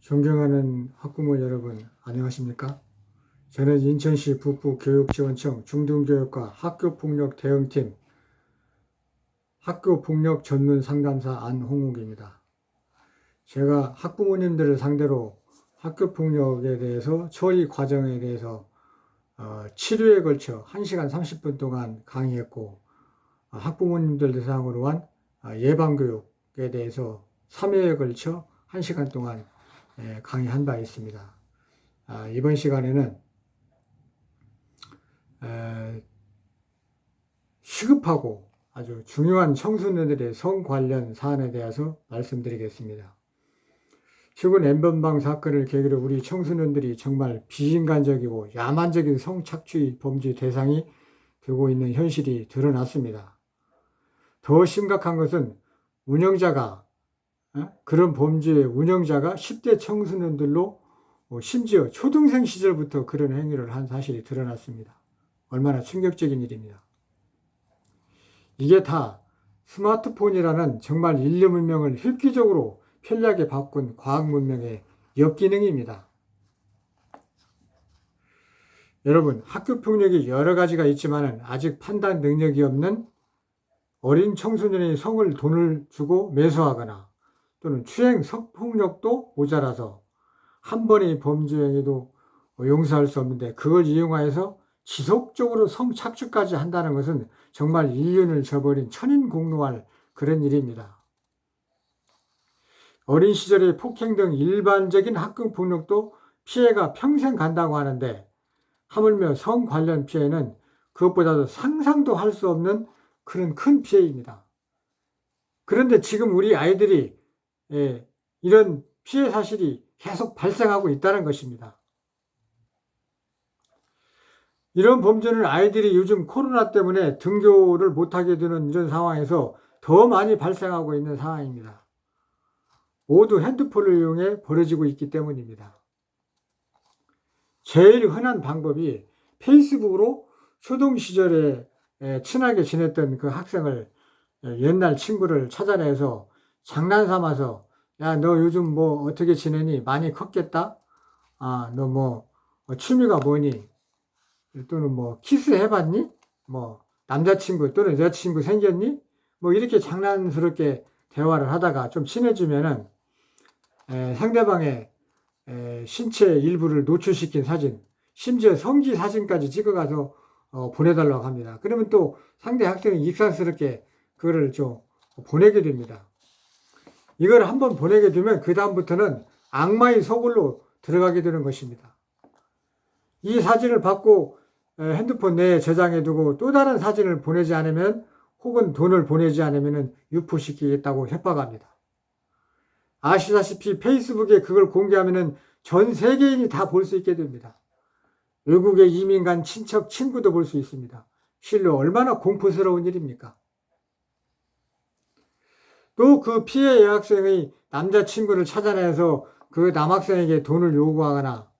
존경하는 학부모 여러분, 안녕하십니까? 저는 인천시 북부교육지원청 중등교육과 학교폭력 대응팀 학교폭력 전문 상담사 안홍욱입니다. 제가 학부모님들을 상대로 학교폭력에 대해서 처리 과정에 대해서 7회에 걸쳐 1시간 30분 동안 강의했고, 학부모님들 대상으로 한 예방교육에 대해서 3회에 걸쳐 1시간 동안 강의한 바 있습니다. 이번 시간에는 시급하고 아주 중요한 청소년들의 성 관련 사안에 대해서 말씀드리겠습니다. 최근 N번방 사건을 계기로 우리 청소년들이 정말 비인간적이고 야만적인 성착취 범죄 대상이 되고 있는 현실이 드러났습니다. 더 심각한 것은 그런 범죄의 운영자가 10대 청소년들로 심지어 초등생 시절부터 그런 행위를 한 사실이 드러났습니다. 얼마나 충격적인 일입니다. 이게 다 스마트폰이라는 정말 인류 문명을 획기적으로 편리하게 바꾼 과학 문명의 역기능입니다. 여러분, 학교 폭력이 여러 가지가 있지만 아직 판단 능력이 없는 어린 청소년의 성을 돈을 주고 매수하거나 또는 추행 성폭력도 모자라서 한 번의 범죄 행위도 용서할 수 없는데 그걸 이용하여서 지속적으로 성착취까지 한다는 것은 정말 인륜을 저버린 천인공노할 그런 일입니다. 어린 시절의 폭행 등 일반적인 학교폭력도 피해가 평생 간다고 하는데 하물며 성 관련 피해는 그것보다도 상상도 할 수 없는 그런 큰 피해입니다. 그런데 지금 우리 아이들이 이런 피해 사실이 계속 발생하고 있다는 것입니다. 이런 범죄는 아이들이 요즘 코로나 때문에 등교를 못하게 되는 이런 상황에서 더 많이 발생하고 있는 상황입니다. 모두 핸드폰을 이용해 벌어지고 있기 때문입니다. 제일 흔한 방법이 페이스북으로 초등 시절에 친하게 지냈던 그 학생을 옛날 친구를 찾아내서 장난 삼아서 야, 너 요즘 뭐 어떻게 지내니? 많이 컸겠다? 너 뭐 취미가 뭐니? 또는 뭐 키스 해봤니? 뭐 남자친구 또는 여자친구 생겼니? 뭐 이렇게 장난스럽게 대화를 하다가 좀 친해지면은 상대방의 신체 일부를 노출시킨 사진, 심지어 성기 사진까지 찍어가서 보내달라고 합니다. 그러면 또 상대 학생이 익살스럽게 그거를 좀 보내게 됩니다. 이걸 한번 보내게 되면 그 다음부터는 악마의 서굴로 들어가게 되는 것입니다. 이 사진을 받고 핸드폰 내에 저장해 두고 또 다른 사진을 보내지 않으면 혹은 돈을 보내지 않으면 유포시키겠다고 협박합니다. 아시다시피 페이스북에 그걸 공개하면 전 세계인이 다 볼 수 있게 됩니다. 외국에 이민 간 친척, 친구도 볼 수 있습니다. 실로 얼마나 공포스러운 일입니까? 또 그 피해 여학생의 남자친구를 찾아내서 그 남학생에게 돈을 요구하거나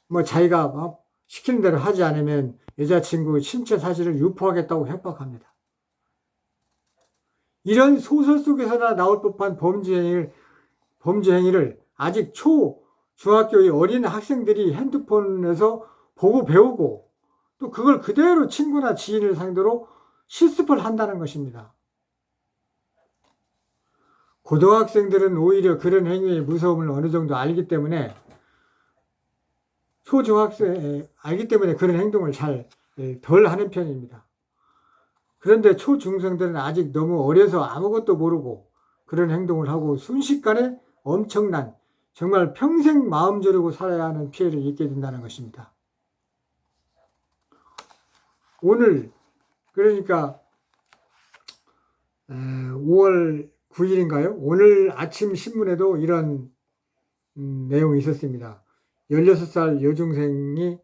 뭐 자기가 시키는 대로 하지 않으면 여자친구 신체 사실을 유포하겠다고 협박합니다. 이런 소설 속에서나 나올 법한 범죄 행위를 아직 중학교의 어린 학생들이 핸드폰에서 보고 배우고 또 그걸 그대로 친구나 지인을 상대로 실습을 한다는 것입니다. 고등학생들은 오히려 그런 행위의 무서움을 어느 정도 알기 때문에 알기 때문에 그런 행동을 잘 덜 하는 편입니다. 그런데 초중생들은 아직 너무 어려서 아무것도 모르고 그런 행동을 하고 순식간에 엄청난 정말 평생 마음 졸이고 살아야 하는 피해를 입게 된다는 것입니다. 오늘 그러니까 5월 9일인가요? 오늘 아침 신문에도 이런 내용이 있었습니다. 16살 여중생이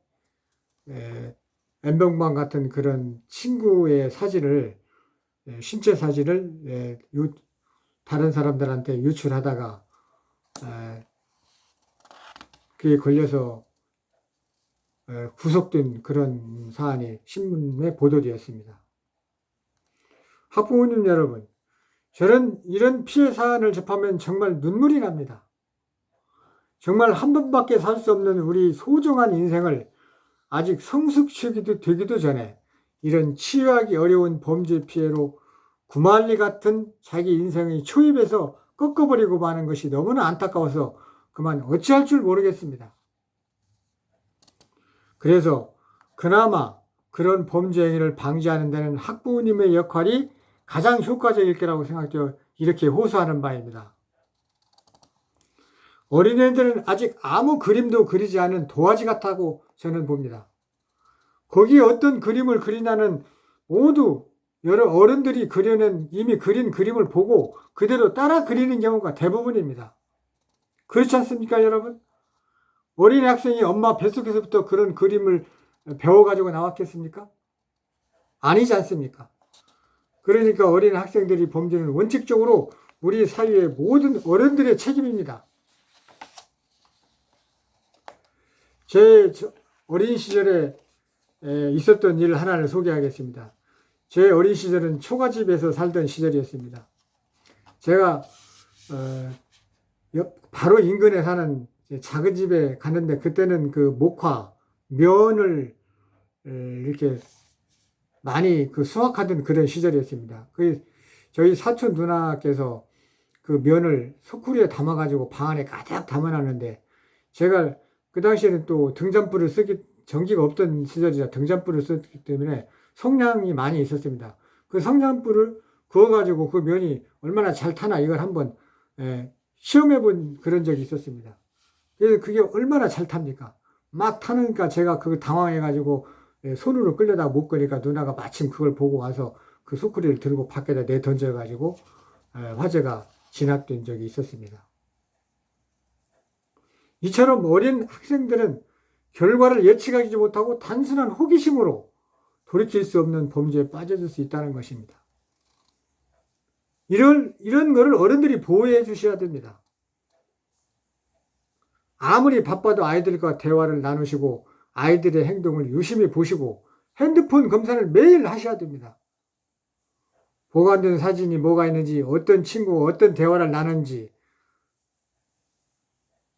N번방 같은 그런 친구의 사진을 신체 사진을 다른 사람들한테 유출하다가 그에 걸려서 구속된 그런 사안이 신문에 보도되었습니다. 학부모님 여러분, 이런 피해 사안을 접하면 정말 눈물이 납니다. 정말 한 번밖에 살 수 없는 우리 소중한 인생을 아직 성숙시키기도 되기도 전에 이런 치유하기 어려운 범죄 피해로 구만리 같은 자기 인생의 초입에서 꺾어버리고 마는 것이 너무나 안타까워서 그만 어찌할 줄 모르겠습니다. 그래서 그나마 그런 범죄 행위를 방지하는 데는 학부모님의 역할이 가장 효과적일 거라고 생각되어 이렇게 호소하는 바입니다. 어린애들은 아직 아무 그림도 그리지 않은 도화지 같다고 저는 봅니다. 거기에 어떤 그림을 그리냐는 모두 여러 어른들이 그려낸 이미 그린 그림을 보고 그대로 따라 그리는 경우가 대부분입니다. 그렇지 않습니까, 여러분? 어린 학생이 엄마 뱃속에서부터 그런 그림을 배워가지고 나왔겠습니까? 아니지 않습니까? 그러니까 어린 학생들이 범죄는 원칙적으로 우리 사회의 모든 어른들의 책임입니다. 제 어린 시절에 있었던 일 하나를 소개하겠습니다. 제 어린 시절은 초가집에서 살던 시절이었습니다. 제가 바로 인근에 사는 작은 집에 갔는데 그때는 그 목화, 면을 이렇게 많이 수확하던 그런 시절이었습니다. 저희 사촌 누나께서 그 면을 소쿠리에 담아가지고 방 안에 가득 담아놨는데 제가 그 당시에는 또 등잔불을 전기가 없던 시절이라 등잔불을 썼기 때문에 성냥이 많이 있었습니다. 그 성냥불을 구워가지고 그 면이 얼마나 잘 타나 이걸 한번 시험해 본 그런 적이 있었습니다. 그래서 그게 얼마나 잘 탑니까? 막 타니까 제가 그걸 당황해가지고 손으로 끌려다 못 끄니까 누나가 마침 그걸 보고 와서 그 소쿠리를 들고 밖에다 내던져가지고 화재가 진압된 적이 있었습니다. 이처럼 어린 학생들은 결과를 예측하지 못하고 단순한 호기심으로 돌이킬 수 없는 범죄에 빠져들 수 있다는 것입니다. 이런 거를 어른들이 보호해 주셔야 됩니다. 아무리 바빠도 아이들과 대화를 나누시고 아이들의 행동을 유심히 보시고 핸드폰 검사를 매일 하셔야 됩니다. 보관된 사진이 뭐가 있는지, 어떤 친구와 어떤 대화를 나눴는지,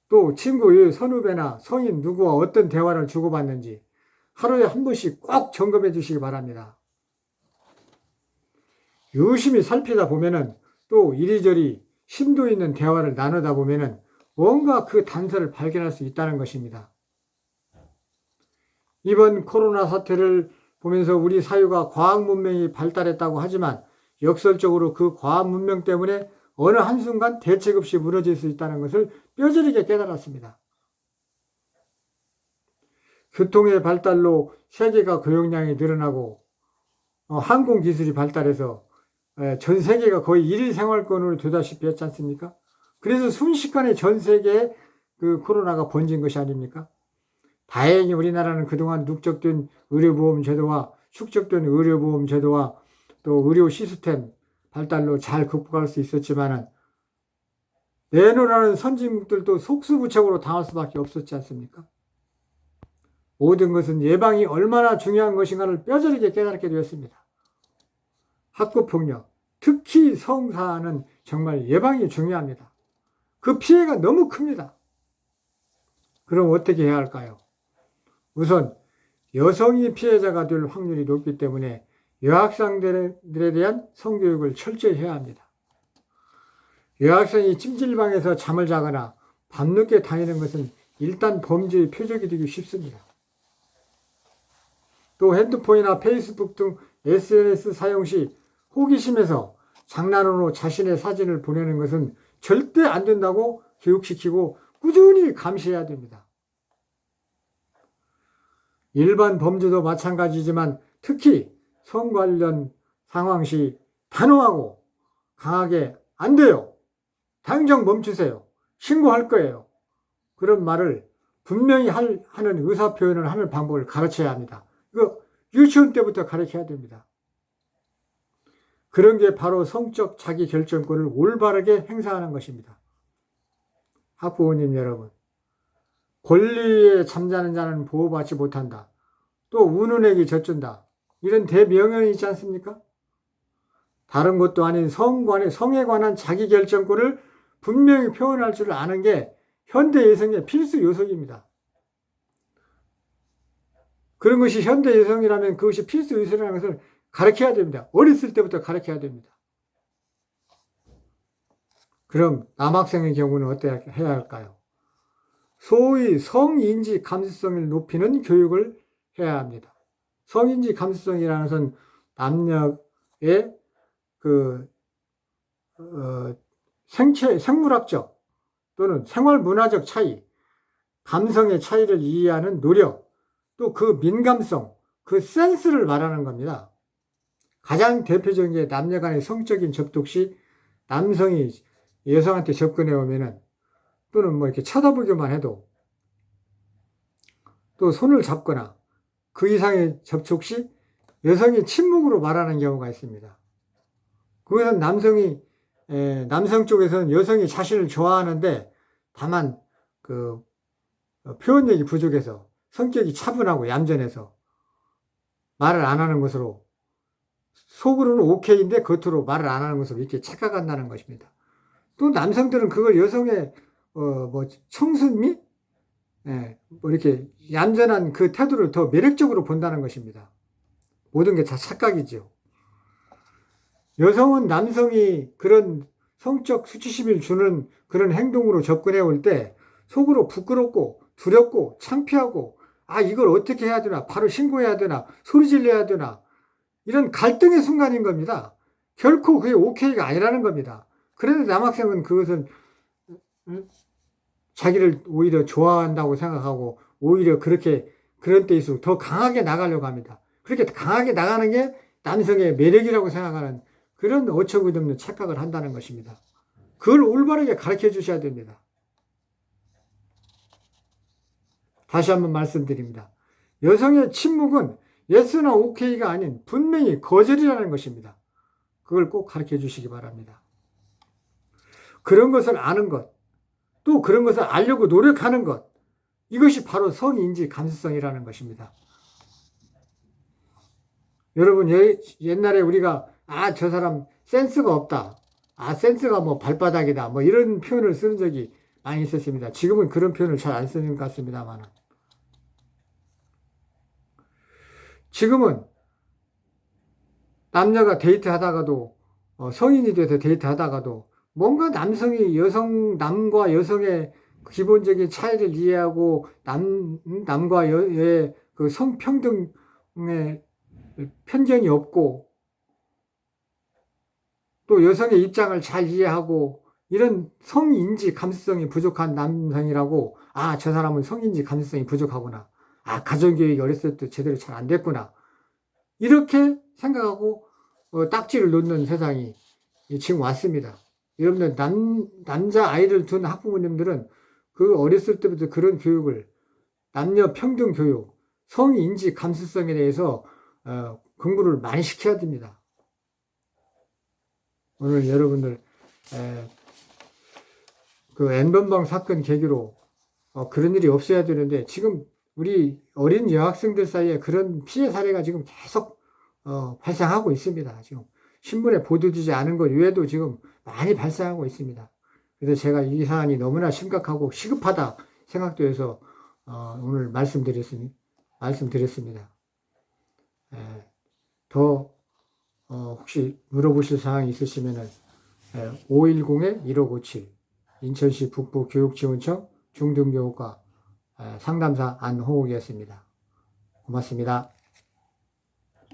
또 친구의 선후배나 성인 누구와 어떤 대화를 주고받는지 하루에 한 번씩 꼭 점검해 주시기 바랍니다. 유심히 살피다 보면은 또 이리저리 심도 있는 대화를 나누다 보면은 뭔가 그 단서를 발견할 수 있다는 것입니다. 이번 코로나 사태를 보면서 우리 사회가 과학 문명이 발달했다고 하지만 역설적으로 그 과학 문명 때문에 어느 한순간 대책 없이 무너질 수 있다는 것을 뼈저리게 깨달았습니다. 교통의 발달로 세계가 교역량이 늘어나고 항공기술이 발달해서 전 세계가 거의 1인 생활권으로 되다시피 했지 않습니까? 그래서 순식간에 전 세계에 그 코로나가 번진 것이 아닙니까? 다행히 우리나라는 그동안 누적된 의료보험 제도와 축적된 의료보험 제도와 또 의료 시스템 발달로 잘 극복할 수 있었지만 내놓으라는 선진국들도 속수무책으로 당할 수밖에 없었지 않습니까? 모든 것은 예방이 얼마나 중요한 것인가를 뼈저리게 깨닫게 되었습니다. 학교폭력, 특히 성사는 정말 예방이 중요합니다. 그 피해가 너무 큽니다. 그럼 어떻게 해야 할까요? 우선 여성이 피해자가 될 확률이 높기 때문에 여학생들에 대한 성교육을 철저히 해야 합니다. 여학생이 찜질방에서 잠을 자거나 밤늦게 다니는 것은 일단 범죄의 표적이 되기 쉽습니다. 또 핸드폰이나 페이스북 등 SNS 사용 시 호기심에서 장난으로 자신의 사진을 보내는 것은 절대 안 된다고 교육시키고 꾸준히 감시해야 됩니다. 일반 범죄도 마찬가지지만 특히 성 관련 상황 시 단호하고 강하게 안 돼요. 당장 멈추세요. 신고할 거예요. 그런 말을 분명히 하는 의사표현을 하는 방법을 가르쳐야 합니다. 이거 유치원 때부터 가르쳐야 됩니다. 그런 게 바로 성적 자기결정권을 올바르게 행사하는 것입니다. 학부모님 여러분, 권리에 잠자는 자는 보호받지 못한다. 또 우는 애기 젖준다. 이런 대명언이 있지 않습니까? 다른 것도 아닌 성에 관한 자기결정권을 분명히 표현할 줄 아는 게 현대 여성의 필수 요소입니다. 그런 것이 현대 여성이라면 그것이 필수 요소라는 것을 가르쳐야 됩니다. 어렸을 때부터 가르쳐야 됩니다. 그럼 남학생의 경우는 어떻게 해야 할까요? 소위 성인지 감수성을 높이는 교육을 해야 합니다. 성인지 감수성이라는 것은 남녀의 생물학적 또는 생활문화적 차이, 감성의 차이를 이해하는 노력, 또 그 민감성, 그 센스를 말하는 겁니다. 가장 대표적인 게 남녀 간의 성적인 접촉 시 남성이 여성한테 접근해 오면은 또는 뭐 이렇게 쳐다보기만 해도 또 손을 잡거나 그 이상의 접촉 시 여성이 침묵으로 말하는 경우가 있습니다. 그것은 남성 쪽에서는 여성이 자신을 좋아하는데 다만 그 표현력이 부족해서 성격이 차분하고 얌전해서 말을 안 하는 것으로 속으로는 오케이인데 겉으로 말을 안 하는 것으로 이렇게 착각한다는 것입니다. 또 남성들은 그걸 여성의 청순미, 뭐 이렇게 얌전한 그 태도를 더 매력적으로 본다는 것입니다. 모든 게 다 착각이죠. 여성은 남성이 그런 성적 수치심을 주는 그런 행동으로 접근해 올 때 속으로 부끄럽고 두렵고 창피하고 이걸 어떻게 해야 되나, 바로 신고해야 되나, 소리 질러야 되나, 이런 갈등의 순간인 겁니다. 결코 그게 오케이가 아니라는 겁니다. 그런데 남학생은 그것은 자기를 오히려 좋아한다고 생각하고 오히려 그런 때일수록 더 강하게 나가려고 합니다. 그렇게 강하게 나가는 게 남성의 매력이라고 생각하는 그런 어처구니없는 착각을 한다는 것입니다. 그걸 올바르게 가르쳐 주셔야 됩니다. 다시 한번 말씀드립니다. 여성의 침묵은 예스나 오케이가 아닌 분명히 거절이라는 것입니다. 그걸 꼭 가르쳐 주시기 바랍니다. 그런 것을 아는 것, 또 그런 것을 알려고 노력하는 것, 이것이 바로 성인지 감수성이라는 것입니다. 여러분, 옛날에 우리가 저 사람 센스가 없다, 센스가 뭐 발바닥이다, 뭐 이런 표현을 쓰는 적이 많이 있었습니다. 지금은 그런 표현을 잘 안 쓰는 것 같습니다만, 지금은 남녀가 데이트하다가도 성인이 돼서 데이트하다가도 뭔가 남과 여성의 기본적인 차이를 이해하고 남과 여의 그 성평등의 편견이 없고 또 여성의 입장을 잘 이해하고 이런 성인지 감수성이 부족한 남성이라고 저 사람은 성인지 감수성이 부족하구나. 가정교육이 어렸을 때 제대로 잘 안 됐구나. 이렇게 생각하고 딱지를 놓는 세상이 지금 왔습니다. 여러분들 남자 아이를 둔 학부모님들은 그 어렸을 때부터 그런 교육을 남녀 평등 교육, 성인지 감수성에 대해서 공부를 많이 시켜야 됩니다. 오늘 여러분들 그 N번방 사건 계기로 그런 일이 없어야 되는데 지금 우리 어린 여학생들 사이에 그런 피해 사례가 지금 계속 발생하고 있습니다. 지금 신문에 보도되지 않은 것 외에도 지금 많이 발생하고 있습니다. 그래서 제가 이 사안이 너무나 심각하고 시급하다 생각돼서 오늘 말씀드렸습니다. 더 혹시 물어보실 사항이 있으시면은 510-1557 인천시 북부교육지원청 중등교육과 상담사 안홍욱이었습니다. 고맙습니다.